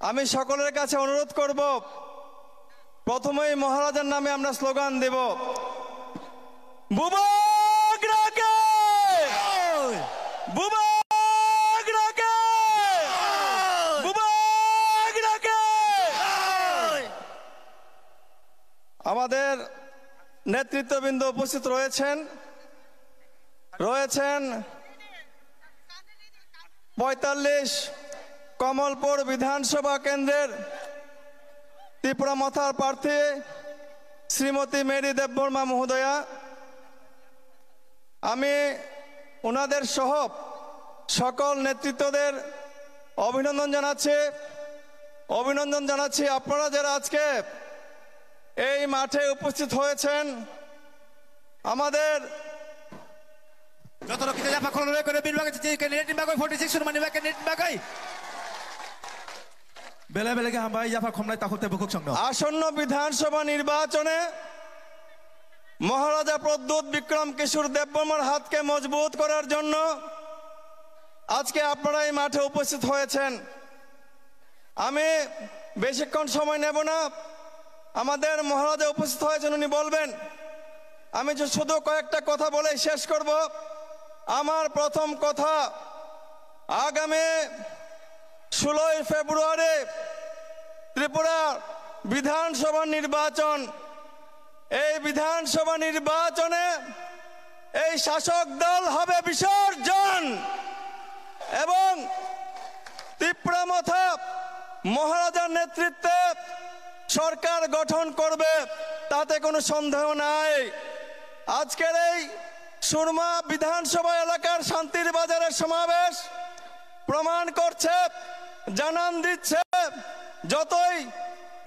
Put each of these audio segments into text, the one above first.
আমি সকলের কাছে অনুরোধ করব, প্রথমেই মহারাজার নামে আমরা স্লোগান দেব, বুবাক রাকে, বুবাক রাকে, বুবাক রাকে। আমাদের নেতৃত্ববৃন্দ উপস্থিত রয়েছেন ৪৫ কমলপুর বিধানসভা কেন্দ্রের ত্রিপুরামথার প্রার্থী শ্রীমতী মেরি দেববর্মা মহোদয়া। আমি ওনাদের সহ সকল নেতৃত্বদের অভিনন্দন জানাচ্ছি। আপনারা যারা আজকে এই মাঠে উপস্থিত হয়েছেন, আমাদের আসন্ন বিধানসভা নির্বাচনে মহারাজা প্রদ্যোৎ বিক্রম কিশোর দেববর্মার হাতকে মজবুত করার জন্য আজকে আপনারা এই মাঠে উপস্থিত হয়েছেন। আমি বেশিক্ষণ সময় নেব না, আমাদের মহারাজা উপস্থিত হয়েছেন, উনি বলবেন। আমি শুধু কয়েকটা কথা বলে শেষ করব। আমার প্রথম কথা, আগামী 16 ফেব্রুয়ারি ত্রিপুরা বিধানসভা নির্বাচন। এই বিধানসভা নির্বাচনে এই শাসক দল হবে বিসর্জন এবং ত্রিপুরামথা মহারাজার নেতৃত্বে সরকার গঠন করবে, তাতে কোনো সন্দেহ নাই। আজকের এই সুরমা বিধানসভা এলাকার শান্তির বাজারের সমাবেশ প্রমাণ করছে, জানান দিচ্ছে, যতই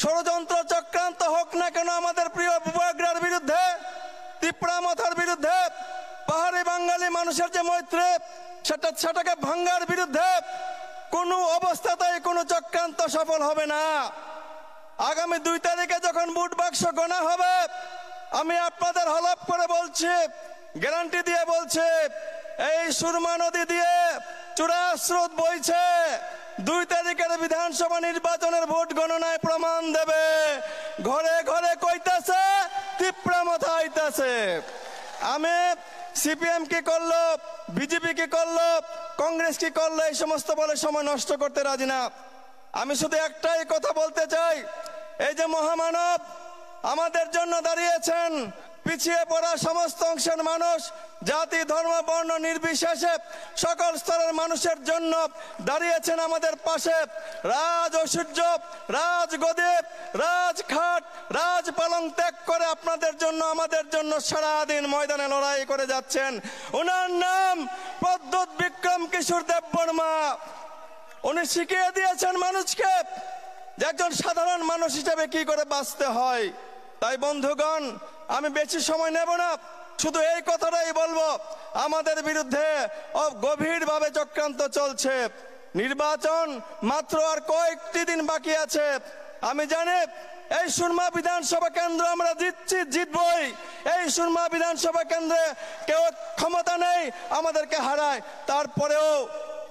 ষড়যন্ত্র চক্রান্ত হোক না কেন আমাদের প্রিয় বুবাগ্রার বিরুদ্ধে, ত্রিপুরামথার বিরুদ্ধে, পাহাড়ি বাঙালি মানুষের যে মৈত্রী সেটাকে ভাঙ্গার বিরুদ্ধে কোনো অবস্থাতেই কোনো চক্রান্ত সফল হবে না। আগামী 2 তারিখে যখন ভোট বাক্স গণা হবে, আমি আপনাদের হলফ করে বলছি, গ্যারান্টি দিয়ে বলছি, এই সুরমা নদী দিয়ে চূড়া স্রোত বইছে। 2 তারিখের বিধানসভা নির্বাচনের ভোট গণনায় প্রমাণ দেবে। ঘরে ঘরে কইতাছে ত্রিপুরামথা আইতাছে। আমি সিপিএম কি করলো, বিজেপি কি করলো, কংগ্রেস কি করলো, এই সমস্ত বলে সময় নষ্ট করতে রাজি না। আমি শুধু একটাই কথা বলতে চাই, এই যে মহামানব আমাদের জন্য দাঁড়িয়েছেন, পিছিয়ে পড়া সমস্ত অংশের মানুষ, জাতি ধর্ম বর্ণ নির্বিশেষে সকল স্তরের মানুষের জন্য দাঁড়িয়েছেন আমাদের পাশে। রাজ ঐশ্বর্য, রাজগদি, রাজখাট, রাজপালং ত্যাগ করে আপনাদের জন্য, আমাদের জন্য সারাদিন ময়দানে লড়াই করে যাচ্ছেন। ওনার নাম প্রদ্যোৎ বিক্রম কিশোর দেববর্মা। উনি শিখিয়ে দিয়েছেন মানুষকে যে একজন সাধারণ মানুষ হিসেবে কি করে বাঁচতে হয়। তাই বন্ধুগণ, আমি বেশি সময় নেব না, শুধু এই কথাটাই বলবো, আমাদের বিরুদ্ধে গভীরভাবে চক্রান্ত চলছে। নির্বাচন মাত্র আর কয়েকটি দিন বাকি আছে। আমি জানি এই সুরমা বিধানসভা কেন্দ্র আমরা জিতবই। এই সুরমা বিধানসভা কেন্দ্রে কেউ ক্ষমতা নেই আমাদেরকে হারায়। তারপরেও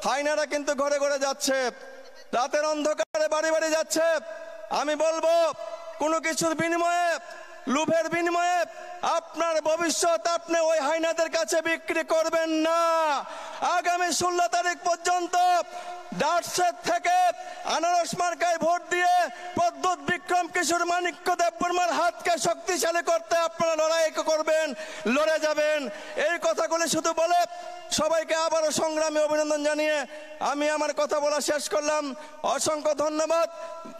হাইনারা কিন্তু ঘরে ঘরে যাচ্ছে, রাতের অন্ধকারে বাড়ি বাড়ি যাচ্ছে। আমি বলবো, কোনো কিছুর বিনিময়ে, লোভের বিনিময়ে আপনার ভবিষ্যৎ আপনি ওই হাইনাদের কাছে বিক্রি করবেন না। আগামী 16 তারিখ পর্যন্ত ডাটসের থেকে আনারস মার্কায় ভোট দিয়ে প্রদ্যোৎ বিক্রম কিশোর মানিক্য দেববর্মার হাতকে শক্তিশালী করতে আপনারা লড়াই করবেন, লড়ে যাবেন। এই কথাগুলি শুধু বলে সবাইকে আবারও সংগ্রামী অভিনন্দন জানিয়ে আমি আমার কথা বলা শেষ করলাম। অসংখ্য ধন্যবাদ।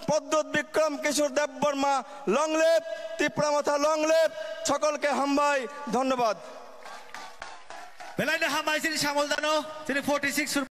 Pradyot Bikram Kishore Debbarma long live, Tripura Motha long live. সকলকে হামবাই ধন্যবাদ। Belanda hamai sini Shamol Dano, sini 46